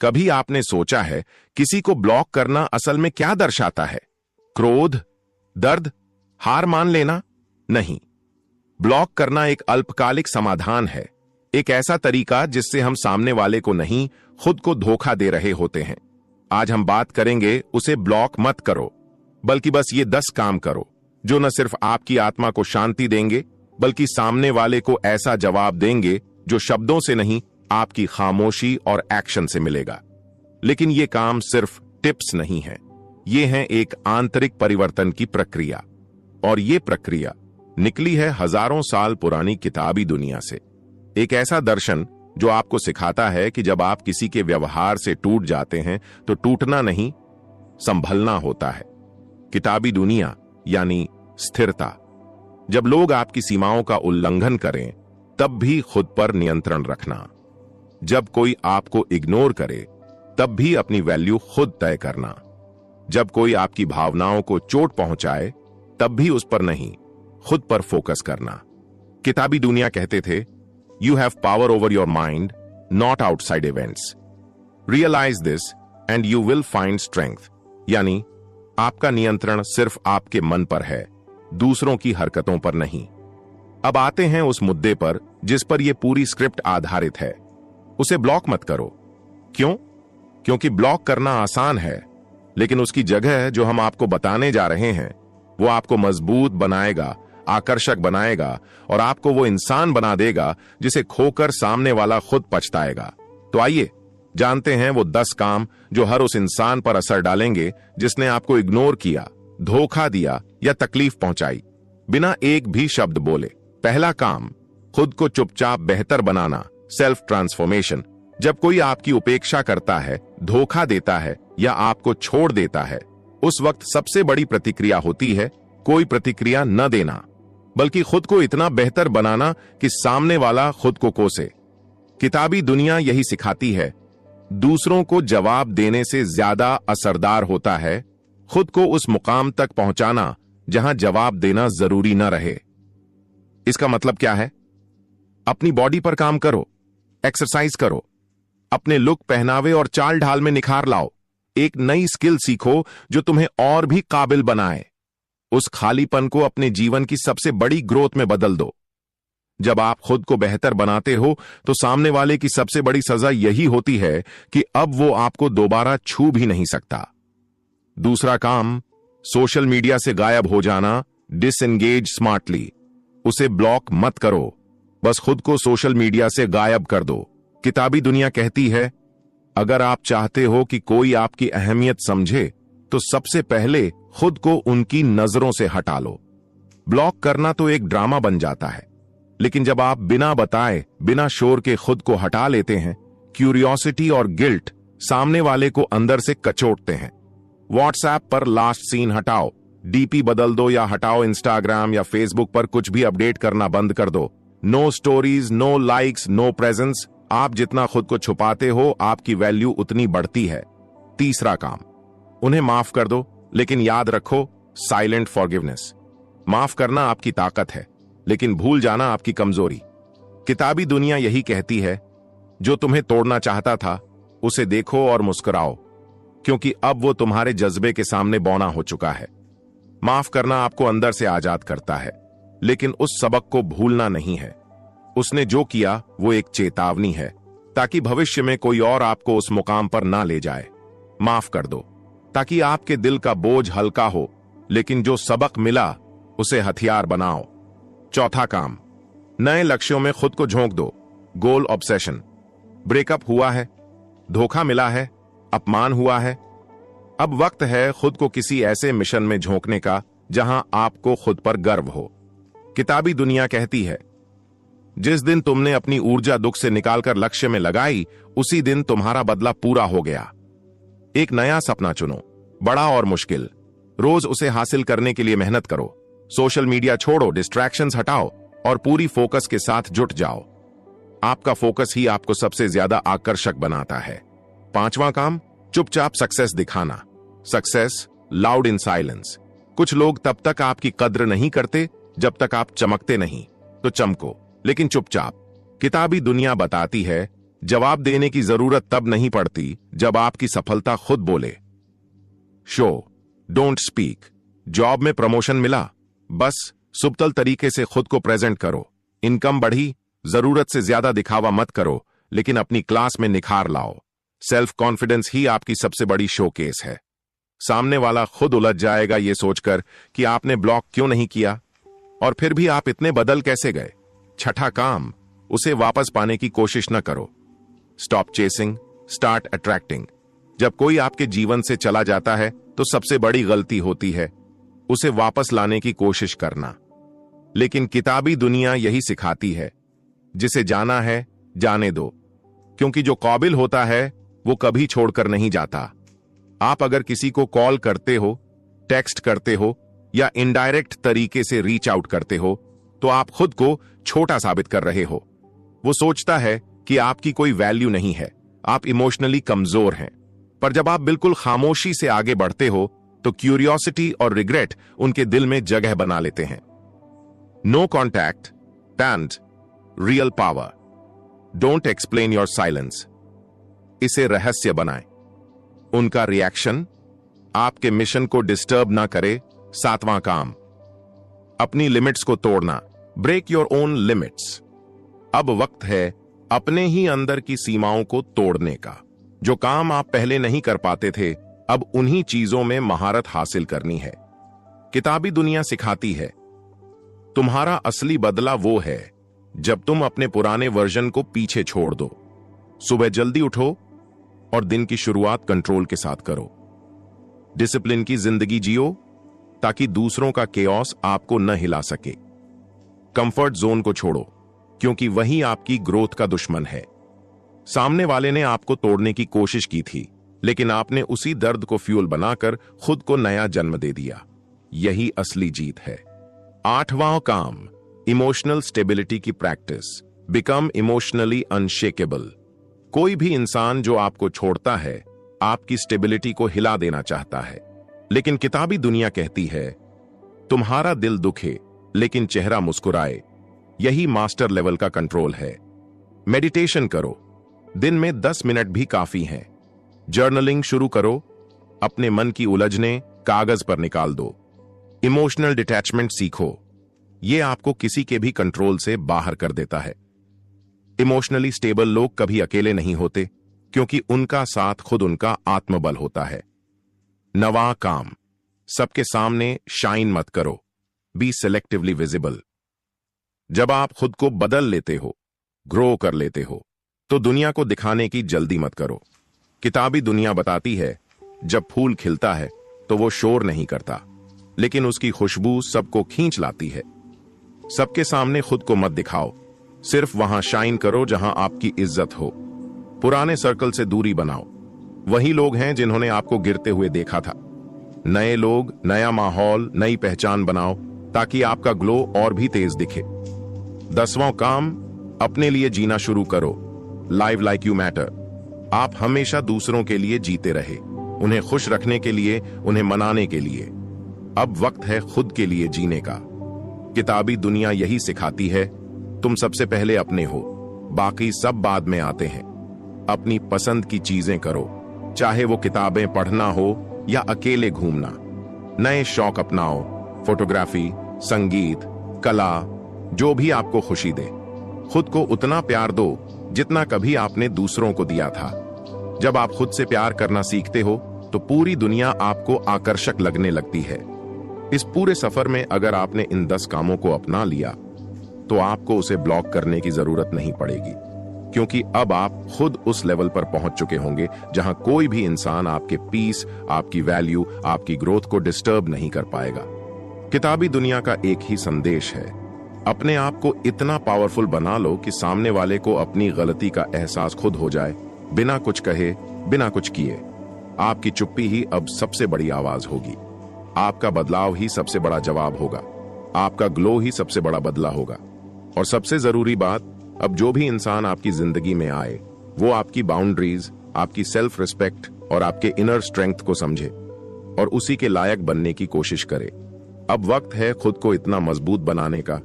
कभी आपने सोचा है किसी को ब्लॉक करना असल में क्या दर्शाता है? क्रोध, दर्द, हार मान लेना? नहीं। ब्लॉक करना एक अल्पकालिक समाधान है, एक ऐसा तरीका जिससे हम सामने वाले को नहीं, खुद को धोखा दे रहे होते हैं। आज हम बात करेंगे उसे ब्लॉक मत करो, बल्कि बस ये 10 काम करो जो न सिर्फ आपकी आत्मा को शांति देंगे, बल्कि सामने वाले को ऐसा जवाब देंगे जो शब्दों से नहीं, आपकी खामोशी और एक्शन से मिलेगा। लेकिन ये काम सिर्फ टिप्स नहीं है, ये है एक आंतरिक परिवर्तन की प्रक्रिया। और ये प्रक्रिया निकली है हजारों साल पुरानी किताबी दुनिया से। एक ऐसा दर्शन जो आपको सिखाता है कि जब आप किसी के व्यवहार से टूट जाते हैं तो टूटना नहीं, संभलना होता है। किताबी दुनिया यानी स्थिरता। जब लोग आपकी सीमाओं का उल्लंघन करें तब भी खुद पर नियंत्रण रखना। जब कोई आपको इग्नोर करे तब भी अपनी वैल्यू खुद तय करना। जब कोई आपकी भावनाओं को चोट पहुंचाए तब भी उस पर नहीं, खुद पर फोकस करना। किताबी दुनिया कहते थे, you have power over your mind, not outside events. Realise this and you will find strength. यानी आपका नियंत्रण सिर्फ आपके मन पर है, दूसरों की हरकतों पर नहीं। अब आते हैं उस मुद्दे पर जिस पर यह पूरी स्क्रिप्ट आधारित है। उसे ब्लॉक मत करो। क्यों? क्योंकि ब्लॉक करना आसान है, लेकिन उसकी जगह जो हम आपको बताने जा रहे हैं वो आपको मजबूत बनाएगा, आकर्षक बनाएगा और आपको वो इंसान बना देगा जिसे खोकर सामने वाला खुद पछताएगा। तो आइए जानते हैं वो 10 काम जो हर उस इंसान पर असर डालेंगे जिसने आपको इग्नोर किया, धोखा दिया या तकलीफ पहुंचाई, बिना एक भी शब्द बोले। पहला काम, खुद को चुपचाप बेहतर बनाना, सेल्फ ट्रांसफॉर्मेशन। जब कोई आपकी उपेक्षा करता है, धोखा देता है या आपको छोड़ देता है, उस वक्त सबसे बड़ी प्रतिक्रिया होती है कोई प्रतिक्रिया न देना, बल्कि खुद को इतना बेहतर बनाना कि सामने वाला खुद को कोसे। किताबी दुनिया यही सिखाती है, दूसरों को जवाब देने से ज्यादा असरदार होता है खुद को उस मुकाम तक पहुंचाना जहां जवाब देना जरूरी न रहे। इसका मतलब क्या है? अपनी बॉडी पर काम करो, एक्सरसाइज करो, अपने लुक, पहनावे और चाल ढाल में निखार लाओ। एक नई स्किल सीखो जो तुम्हें और भी काबिल बनाए। उस खालीपन को अपने जीवन की सबसे बड़ी ग्रोथ में बदल दो। जब आप खुद को बेहतर बनाते हो तो सामने वाले की सबसे बड़ी सजा यही होती है कि अब वो आपको दोबारा छू भी नहीं सकता। दूसरा काम, सोशल मीडिया से गायब हो जाना, डिसएंगेज स्मार्टली। उसे ब्लॉक मत करो, बस खुद को सोशल मीडिया से गायब कर दो। किताबी दुनिया कहती है, अगर आप चाहते हो कि कोई आपकी अहमियत समझे तो सबसे पहले खुद को उनकी नजरों से हटा लो। ब्लॉक करना तो एक ड्रामा बन जाता है, लेकिन जब आप बिना बताए, बिना शोर के खुद को हटा लेते हैं, क्यूरियोसिटी और गिल्ट सामने वाले को अंदर से कचोटते हैं। व्हाट्सएप पर लास्ट सीन हटाओ, डीपी बदल दो या हटाओ। इंस्टाग्राम या फेसबुक पर कुछ भी अपडेट करना बंद कर दो। No stories, no likes, no presence. आप जितना खुद को छुपाते हो आपकी वैल्यू उतनी बढ़ती है। तीसरा काम, उन्हें माफ कर दो, लेकिन याद रखो, साइलेंट फॉरगिवनेस। माफ करना आपकी ताकत है, लेकिन भूल जाना आपकी कमजोरी। किताबी दुनिया यही कहती है, जो तुम्हें तोड़ना चाहता था उसे देखो और मुस्कुराओ, क्योंकि अब वो तुम्हारे जज्बे के सामने बौना हो चुका है। माफ करना आपको अंदर से आजाद करता है, लेकिन उस सबक को भूलना नहीं है। उसने जो किया वो एक चेतावनी है, ताकि भविष्य में कोई और आपको उस मुकाम पर ना ले जाए। माफ कर दो ताकि आपके दिल का बोझ हल्का हो, लेकिन जो सबक मिला उसे हथियार बनाओ। चौथा काम, नए लक्ष्यों में खुद को झोंक दो। गोल ऑब्सेशन। ब्रेकअप हुआ है, धोखा मिला है, अपमान हुआ है, अब वक्त है खुद को किसी ऐसे मिशन में झोंकने का जहां आपको खुद पर गर्व हो। किताबी दुनिया कहती है, जिस दिन तुमने अपनी ऊर्जा दुख से निकालकर लक्ष्य में लगाई, उसी दिन तुम्हारा बदला पूरा हो गया। एक नया सपना चुनो, बड़ा और मुश्किल। रोज उसे हासिल करने के लिए मेहनत करो। सोशल मीडिया छोड़ो, डिस्ट्रैक्शंस हटाओ और पूरी फोकस के साथ जुट जाओ। आपका फोकस ही आपको सबसे ज्यादा आकर्षक बनाता है। पांचवा काम, चुपचाप सक्सेस दिखाना। Success loud in silence. कुछ लोग तब तक आपकी कद्र नहीं करते जब तक आप चमकते नहीं, तो चमको, लेकिन चुपचाप। किताबी दुनिया बताती है, जवाब देने की जरूरत तब नहीं पड़ती जब आपकी सफलता खुद बोले। Show don't speak. जॉब में प्रमोशन मिला, बस सुब्तल तरीके से खुद को प्रेजेंट करो। इनकम बढ़ी, जरूरत से ज्यादा दिखावा मत करो, लेकिन अपनी क्लास में निखार लाओ। सेल्फ कॉन्फिडेंस ही आपकी सबसे बड़ी शोकेस है। सामने वाला खुद उलझ जाएगा ये सोचकर कि आपने ब्लॉक क्यों नहीं किया, और फिर भी आप इतने बदल कैसे गए। छठा काम, उसे वापस पाने की कोशिश न करो। Stop chasing, start attracting. जब कोई आपके जीवन से चला जाता है तो सबसे बड़ी गलती होती है उसे वापस लाने की कोशिश करना। लेकिन किताबी दुनिया यही सिखाती है, जिसे जाना है जाने दो, क्योंकि जो काबिल होता है वो कभी छोड़कर नहीं जाता। आप अगर किसी को कॉल करते हो, टेक्स्ट करते हो या इनडायरेक्ट तरीके से रीच आउट करते हो, तो आप खुद को छोटा साबित कर रहे हो। वो सोचता है कि आपकी कोई वैल्यू नहीं है, आप इमोशनली कमजोर हैं। पर जब आप बिल्कुल खामोशी से आगे बढ़ते हो तो क्यूरियोसिटी और रिग्रेट उनके दिल में जगह बना लेते हैं। No contact and real power. Don't explain your silence. इसे रहस्य बनाएं। उनका रिएक्शन आपके मिशन को डिस्टर्ब ना करे। सातवां काम, अपनी लिमिट्स को तोड़ना। Break your own limits. अब वक्त है अपने ही अंदर की सीमाओं को तोड़ने का। जो काम आप पहले नहीं कर पाते थे, अब उन्हीं चीजों में महारत हासिल करनी है। किताबी दुनिया सिखाती है, तुम्हारा असली बदला वो है जब तुम अपने पुराने वर्जन को पीछे छोड़ दो। सुबह जल्दी उठो और दिन की शुरुआत कंट्रोल के साथ करो। डिसिप्लिन की जिंदगी जियो ताकि दूसरों का केओस आपको न हिला सके। कंफर्ट जोन को छोड़ो, क्योंकि वही आपकी ग्रोथ का दुश्मन है। सामने वाले ने आपको तोड़ने की कोशिश की थी, लेकिन आपने उसी दर्द को फ्यूल बनाकर खुद को नया जन्म दे दिया। यही असली जीत है। आठवां काम, इमोशनल स्टेबिलिटी की प्रैक्टिस। Become emotionally unshakeable. कोई भी इंसान जो आपको छोड़ता है, आपकी स्टेबिलिटी को हिला देना चाहता है। लेकिन किताबी दुनिया कहती है, तुम्हारा दिल दुखे लेकिन चेहरा मुस्कुराए। यही मास्टर लेवल का कंट्रोल है। मेडिटेशन करो, दिन में 10 मिनट भी काफी हैं। जर्नलिंग शुरू करो, अपने मन की उलझने कागज पर निकाल दो। इमोशनल डिटैचमेंट सीखो, यह आपको किसी के भी कंट्रोल से बाहर कर देता है। इमोशनली स्टेबल लोग कभी अकेले नहीं होते, क्योंकि उनका साथ खुद उनका आत्मबल होता है। नवा काम, सबके सामने शाइन मत करो। Be selectively visible. जब आप खुद को बदल लेते हो, ग्रो कर लेते हो, तो दुनिया को दिखाने की जल्दी मत करो। किताबी दुनिया बताती है, जब फूल खिलता है तो वो शोर नहीं करता, लेकिन उसकी खुशबू सबको खींच लाती है। सबके सामने खुद को मत दिखाओ, सिर्फ वहां शाइन करो जहां आपकी इज्जत हो। पुराने सर्कल से दूरी बनाओ, वही लोग हैं जिन्होंने आपको गिरते हुए देखा था। नए लोग, नया माहौल, नई पहचान बनाओ ताकि आपका ग्लो और भी तेज दिखे। 10वां काम, अपने लिए जीना शुरू करो। Live like you matter. आप हमेशा दूसरों के लिए जीते रहे, उन्हें खुश रखने के लिए, उन्हें मनाने के लिए। अब वक्त है खुद के लिए जीने का। किताबी दुनिया यही सिखाती है, तुम सबसे पहले अपने हो, बाकी सब बाद में आते हैं। अपनी पसंद की चीजें करो, चाहे वो किताबें पढ़ना हो या अकेले घूमना। नए शौक अपनाओ, फोटोग्राफी, संगीत, कला, जो भी आपको खुशी दे। खुद को उतना प्यार दो जितना कभी आपने दूसरों को दिया था। जब आप खुद से प्यार करना सीखते हो तो पूरी दुनिया आपको आकर्षक लगने लगती है। इस पूरे सफर में अगर आपने इन 10 कामों को अपना लिया तो आपको उसे ब्लॉक करने की जरूरत नहीं पड़ेगी, क्योंकि अब आप खुद उस लेवल पर पहुंच चुके होंगे जहां कोई भी इंसान आपके पीस, आपकी वैल्यू, आपकी ग्रोथ को डिस्टर्ब नहीं कर पाएगा। किताबी दुनिया का एक ही संदेश है, अपने आप को इतना पावरफुल बना लो कि सामने वाले को अपनी गलती का एहसास खुद हो जाए, बिना कुछ कहे, बिना कुछ किए। आपकी चुप्पी ही अब सबसे बड़ी आवाज होगी। आपका बदलाव ही सबसे बड़ा जवाब होगा। आपका ग्लो ही सबसे बड़ा बदला होगा। और सबसे जरूरी बात, अब जो भी इंसान आपकी जिंदगी में आए, वो आपकी बाउंड्रीज, आपकी सेल्फ रिस्पेक्ट और आपके इनर स्ट्रेंथ को समझे और उसी के लायक बनने की कोशिश करे। अब वक्त है खुद को इतना मजबूत बनाने का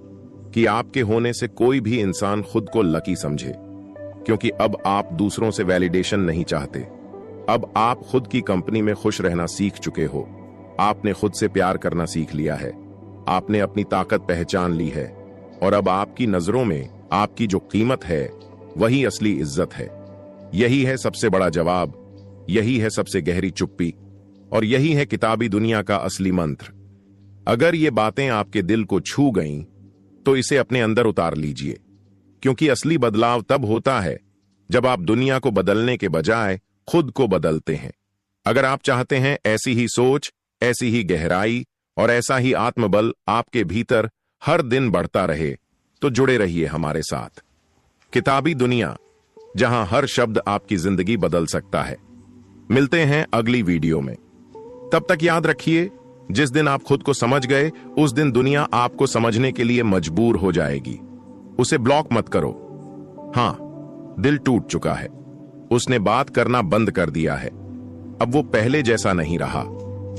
कि आपके होने से कोई भी इंसान खुद को लकी समझे, क्योंकि अब आप दूसरों से वैलिडेशन नहीं चाहते। अब आप खुद की कंपनी में खुश रहना सीख चुके हो। आपने खुद से प्यार करना सीख लिया है। आपने अपनी ताकत पहचान ली है और अब आपकी नजरों में आपकी जो कीमत है वही असली इज्जत है। यही है सबसे बड़ा जवाब, यही है सबसे गहरी चुप्पी और यही है किताबी दुनिया का असली मंत्र। अगर ये बातें आपके दिल को छू गईं, तो इसे अपने अंदर उतार लीजिए, क्योंकि असली बदलाव तब होता है जब आप दुनिया को बदलने के बजाय खुद को बदलते हैं। अगर आप चाहते हैं ऐसी ही सोच, ऐसी ही गहराई और ऐसा ही आत्मबल आपके भीतर हर दिन बढ़ता रहे, तो जुड़े रहिए हमारे साथ। किताबी दुनिया, जहां हर शब्द आपकी जिंदगी बदल सकता है। मिलते हैं अगली वीडियो में। तब तक याद रखिए, जिस दिन आप खुद को समझ गए, उस दिन दुनिया आपको समझने के लिए मजबूर हो जाएगी। उसे ब्लॉक मत करो। हां, दिल टूट चुका है, उसने बात करना बंद कर दिया है। अब वो पहले जैसा नहीं रहा।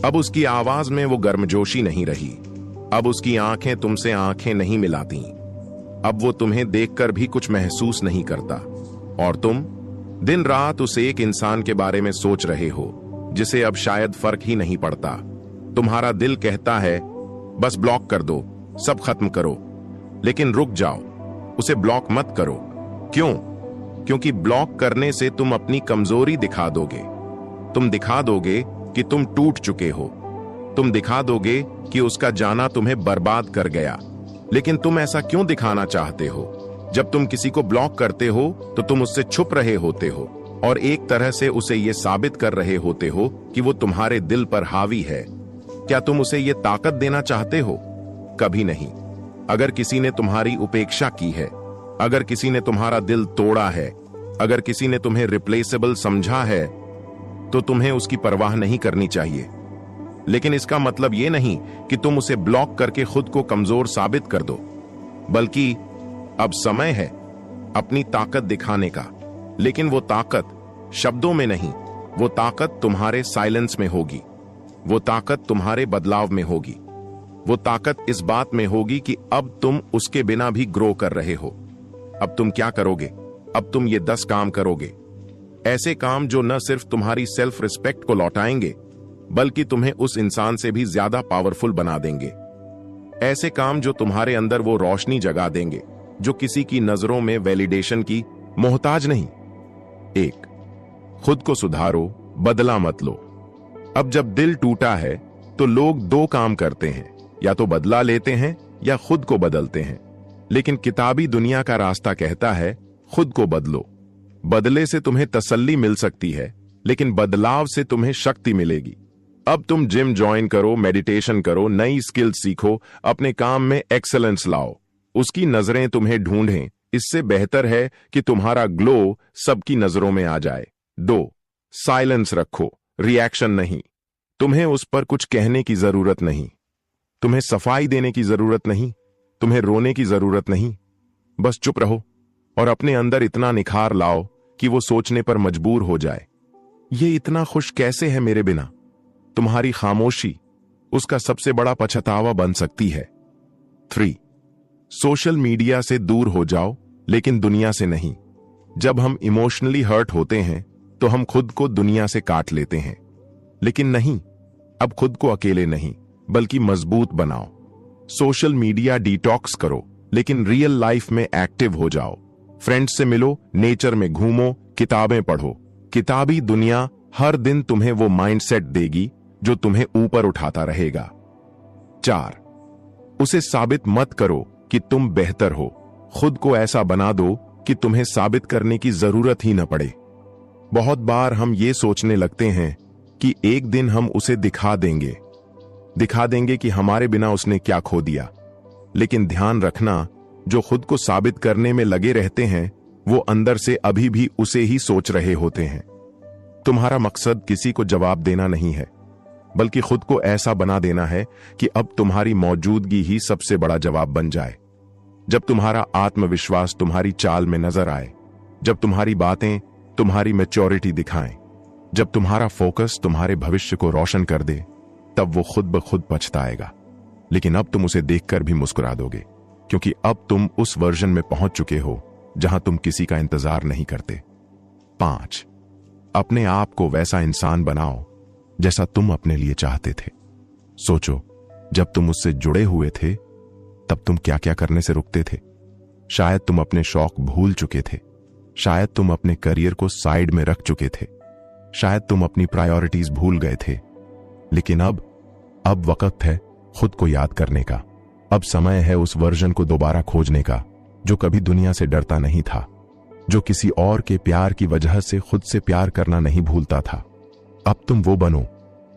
अब उसकी आवाज में वो गर्मजोशी नहीं रही। अब उसकी आंखें तुमसे आंखें नहीं मिलाती। अब वो तुम्हें देखकर भी कुछ महसूस नहीं करता और तुम दिन रात उस एक इंसान के बारे में सोच रहे हो जिसे अब शायद फर्क ही नहीं पड़ता। तुम्हारा दिल कहता है बस ब्लॉक कर दो, सब खत्म करो। लेकिन रुक जाओ, उसे ब्लॉक मत करो। क्यों? क्योंकि ब्लॉक करने से तुम अपनी कमजोरी दिखा दोगे। तुम दिखा दोगे कि तुम टूट चुके हो। तुम दिखा दोगे कि उसका जाना तुम्हें बर्बाद कर गया। लेकिन तुम ऐसा क्यों दिखाना चाहते हो? जब तुम किसी को ब्लॉक करते हो तो तुम उससे छुप रहे होते हो और एक तरह से उसे यह साबित कर रहे होते हो कि वो तुम्हारे दिल पर हावी है। क्या तुम उसे ये ताकत देना चाहते हो? कभी नहीं। अगर किसी ने तुम्हारी उपेक्षा की है, अगर किसी ने तुम्हारा दिल तोड़ा है, अगर किसी ने तुम्हें रिप्लेसेबल समझा है, तो तुम्हें उसकी परवाह नहीं करनी चाहिए। लेकिन इसका मतलब यह नहीं कि तुम उसे ब्लॉक करके खुद को कमजोर साबित कर दो, बल्कि अब समय है अपनी ताकत दिखाने का। लेकिन वो ताकत शब्दों में नहीं, वो ताकत तुम्हारे साइलेंस में होगी। वो ताकत तुम्हारे बदलाव में होगी। वो ताकत इस बात में होगी कि अब तुम उसके बिना भी ग्रो कर रहे हो। अब तुम क्या करोगे? अब तुम ये 10 काम करोगे, ऐसे काम जो न सिर्फ तुम्हारी सेल्फ रिस्पेक्ट को लौटाएंगे, बल्कि तुम्हें उस इंसान से भी ज्यादा पावरफुल बना देंगे। ऐसे काम जो तुम्हारे अंदर वो रोशनी जगा देंगे जो किसी की नजरों में वैलिडेशन की मोहताज नहीं। 1, खुद को सुधारो, बदला मत लो। अब जब दिल टूटा है तो लोग 2 काम करते हैं, या तो बदला लेते हैं या खुद को बदलते हैं। लेकिन किताबी दुनिया का रास्ता कहता है खुद को बदलो। बदले से तुम्हें तसल्ली मिल सकती है, लेकिन बदलाव से तुम्हें शक्ति मिलेगी। अब तुम जिम ज्वाइन करो, मेडिटेशन करो, नई स्किल सीखो, अपने काम में एक्सेलेंस लाओ, उसकी नजरें तुम्हें ढूंढें। इससे बेहतर है कि तुम्हारा ग्लो सबकी नजरों में आ जाए। 2, साइलेंस रखो, रिएक्शन नहीं। तुम्हें उस पर कुछ कहने की जरूरत नहीं, तुम्हें सफाई देने की जरूरत नहीं, तुम्हें रोने की जरूरत नहीं। बस चुप रहो और अपने अंदर इतना निखार लाओ कि वो सोचने पर मजबूर हो जाए, ये इतना खुश कैसे है मेरे बिना। तुम्हारी खामोशी उसका सबसे बड़ा पछतावा बन सकती है। 3, सोशल मीडिया से दूर हो जाओ, लेकिन दुनिया से नहीं। जब हम इमोशनली हर्ट होते हैं तो हम खुद को दुनिया से काट लेते हैं, लेकिन नहीं, अब खुद को अकेले नहीं बल्कि मजबूत बनाओ। सोशल मीडिया डिटॉक्स करो, लेकिन रियल लाइफ में एक्टिव हो जाओ। फ्रेंड्स से मिलो, नेचर में घूमो, किताबें पढ़ो। किताबी दुनिया हर दिन तुम्हें वो माइंडसेट देगी जो तुम्हें ऊपर उठाता रहेगा। 4, उसे साबित मत करो कि तुम बेहतर हो। खुद को ऐसा बना दो कि तुम्हें साबित करने की जरूरत ही न पड़े। बहुत बार हम ये सोचने लगते हैं कि एक दिन हम उसे दिखा देंगे कि हमारे बिना उसने क्या खो दिया। लेकिन ध्यान रखना, जो खुद को साबित करने में लगे रहते हैं वो अंदर से अभी भी उसे ही सोच रहे होते हैं। तुम्हारा मकसद किसी को जवाब देना नहीं है, बल्कि खुद को ऐसा बना देना है कि अब तुम्हारी मौजूदगी ही सबसे बड़ा जवाब बन जाए। जब तुम्हारा आत्मविश्वास तुम्हारी चाल में नजर आए, जब तुम्हारी बातें तुम्हारी मैच्योरिटी दिखाएं, जब तुम्हारा फोकस तुम्हारे भविष्य को रोशन कर दे, तब वो खुद ब खुद पछताएगा। लेकिन अब तुम उसे देखकर भी मुस्कुरा दोगे, क्योंकि अब तुम उस वर्जन में पहुंच चुके हो जहां तुम किसी का इंतजार नहीं करते। 5, अपने आप को वैसा इंसान बनाओ जैसा तुम अपने लिए चाहते थे। सोचो, जब तुम उससे जुड़े हुए थे तब तुम क्या क्या करने से रुकते थे। शायद तुम अपने शौक भूल चुके थे, शायद तुम अपने करियर को साइड में रख चुके थे, शायद तुम अपनी प्रायोरिटीज भूल गए थे। लेकिन अब वक्त है खुद को याद करने का। अब समय है उस वर्जन को दोबारा खोजने का जो कभी दुनिया से डरता नहीं था, जो किसी और के प्यार की वजह से खुद से प्यार करना नहीं भूलता था। अब तुम वो बनो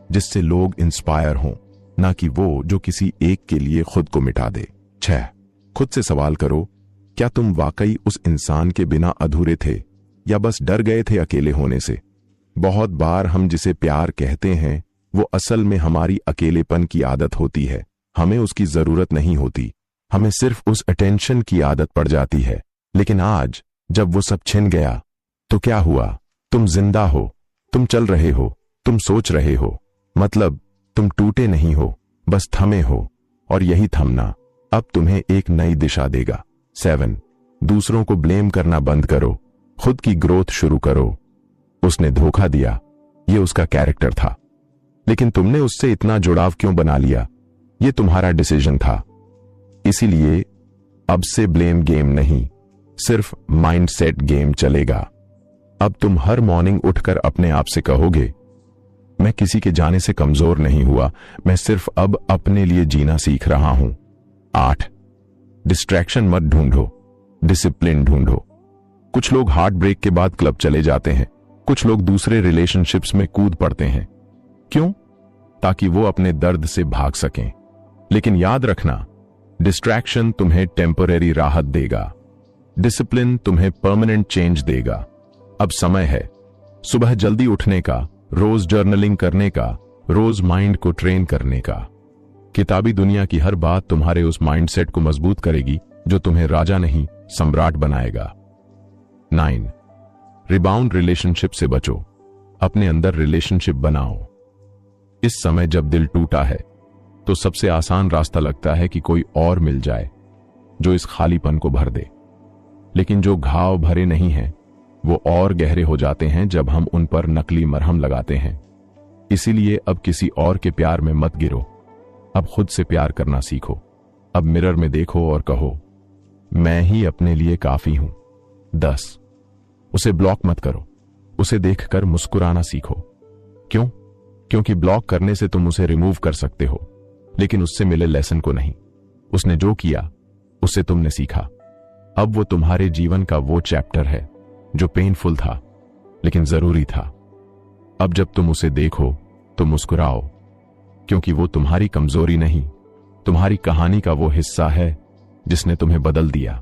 जिससे लोग इंस्पायर हों, ना कि वो जो किसी एक के लिए खुद को मिटा दे। 6, खुद से सवाल करो, क्या तुम वाकई उस इंसान के बिना अधूरे थे या बस डर गए थे अकेले होने से। बहुत बार हम जिसे प्यार कहते हैं वो असल में हमारी अकेलेपन की आदत होती है। हमें उसकी जरूरत नहीं होती, हमें सिर्फ उस अटेंशन की आदत पड़ जाती है। लेकिन आज जब वो सब छिन गया तो क्या हुआ? तुम जिंदा हो, तुम चल रहे हो, तुम सोच रहे हो, मतलब तुम टूटे नहीं हो, बस थमे हो। और यही थमना अब तुम्हें एक नई दिशा देगा। 7, दूसरों को ब्लेम करना बंद करो, खुद की ग्रोथ शुरू करो। उसने धोखा दिया, ये उसका कैरेक्टर था, लेकिन तुमने उससे इतना जुड़ाव क्यों बना लिया? ये तुम्हारा डिसीजन था। इसीलिए अब से ब्लेम गेम नहीं, सिर्फ माइंडसेट गेम चलेगा। अब तुम हर मॉर्निंग उठकर अपने आप से कहोगे, मैं किसी के जाने से कमजोर नहीं हुआ, मैं सिर्फ अब अपने लिए जीना सीख रहा हूं। 8, डिस्ट्रैक्शन मत ढूंढो, डिसिप्लिन ढूंढो। कुछ लोग हार्ट ब्रेक के बाद क्लब चले जाते हैं, कुछ लोग दूसरे रिलेशनशिप्स में कूद पड़ते हैं। क्यों? ताकि वो अपने दर्द से भाग सकें। लेकिन याद रखना, डिस्ट्रैक्शन तुम्हें टेम्परेरी राहत देगा, डिसिप्लिन तुम्हें परमानेंट चेंज देगा। अब समय है सुबह जल्दी उठने का, रोज जर्नलिंग करने का, रोज माइंड को ट्रेन करने का। किताबी दुनिया की हर बात तुम्हारे उस माइंडसेट को मजबूत करेगी जो तुम्हें राजा नहीं सम्राट बनाएगा। 9, रिबाउंड रिलेशनशिप से बचो, अपने अंदर रिलेशनशिप बनाओ। इस समय जब दिल टूटा है तो सबसे आसान रास्ता लगता है कि कोई और मिल जाए जो इस खालीपन को भर दे। लेकिन जो घाव भरे नहीं हैं वो और गहरे हो जाते हैं जब हम उन पर नकली मरहम लगाते हैं। इसीलिए अब किसी और के प्यार में मत गिरो, अब खुद से प्यार करना सीखो। अब मिरर में देखो और कहो, मैं ही अपने लिए काफी हूं। 10, उसे ब्लॉक मत करो, उसे देखकर मुस्कुराना सीखो। क्यों? क्योंकि ब्लॉक करने से तुम उसे रिमूव कर सकते हो, लेकिन उससे मिले लेसन को नहीं। उसने जो किया उससे तुमने सीखा। अब वो तुम्हारे जीवन का वो चैप्टर है जो पेनफुल था लेकिन जरूरी था। अब जब तुम उसे देखो तो मुस्कुराओ, क्योंकि वो तुम्हारी कमजोरी नहीं, तुम्हारी कहानी का वो हिस्सा है जिसने तुम्हें बदल दिया।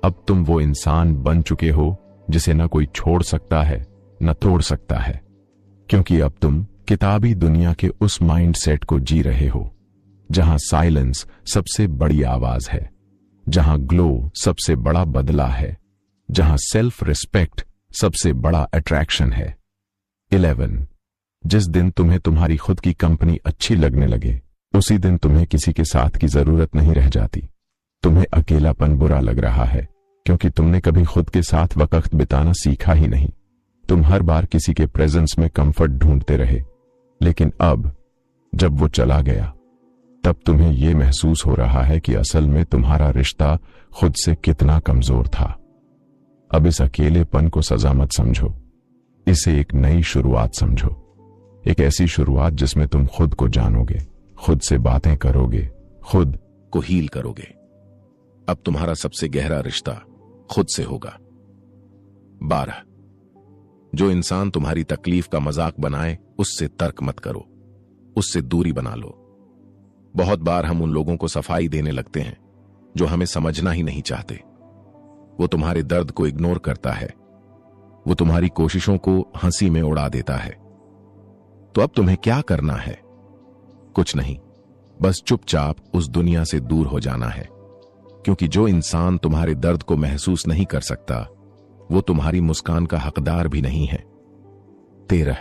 अब तुम वो इंसान बन चुके हो जिसे न कोई छोड़ सकता है न तोड़ सकता है, क्योंकि अब तुम किताबी दुनिया के उस माइंडसेट को जी रहे हो जहां साइलेंस सबसे बड़ी आवाज है, जहां ग्लो सबसे बड़ा बदला है, जहां सेल्फ रिस्पेक्ट सबसे बड़ा अट्रैक्शन है। 11, जिस दिन तुम्हें तुम्हारी खुद की कंपनी अच्छी लगने लगे उसी दिन तुम्हें किसी के साथ की जरूरत नहीं रह जाती। तुम्हें अकेलापन बुरा लग रहा है क्योंकि तुमने कभी खुद के साथ वक्त बिताना सीखा ही नहीं। तुम हर बार किसी के प्रेजेंस में कंफर्ट ढूंढते रहे, लेकिन अब जब वो चला गया तब तुम्हें यह महसूस हो रहा है कि असल में तुम्हारा रिश्ता खुद से कितना कमजोर था। अब इस अकेलेपन को सजा मत समझो, इसे एक नई शुरुआत समझो। एक ऐसी शुरुआत जिसमें तुम खुद को जानोगे, खुद से बातें करोगे, खुद को हील करोगे। अब तुम्हारा सबसे गहरा रिश्ता खुद से होगा। 12, जो इंसान तुम्हारी तकलीफ का मजाक बनाए उससे तर्क मत करो, उससे दूरी बना लो। बहुत बार हम उन लोगों को सफाई देने लगते हैं जो हमें समझना ही नहीं चाहते। वो तुम्हारे दर्द को इग्नोर करता है, वो तुम्हारी कोशिशों को हंसी में उड़ा देता है। तो अब तुम्हें क्या करना है? कुछ नहीं, बस चुपचाप उस दुनिया से दूर हो जाना है, क्योंकि जो इंसान तुम्हारे दर्द को महसूस नहीं कर सकता वो तुम्हारी मुस्कान का हकदार भी नहीं है। 13,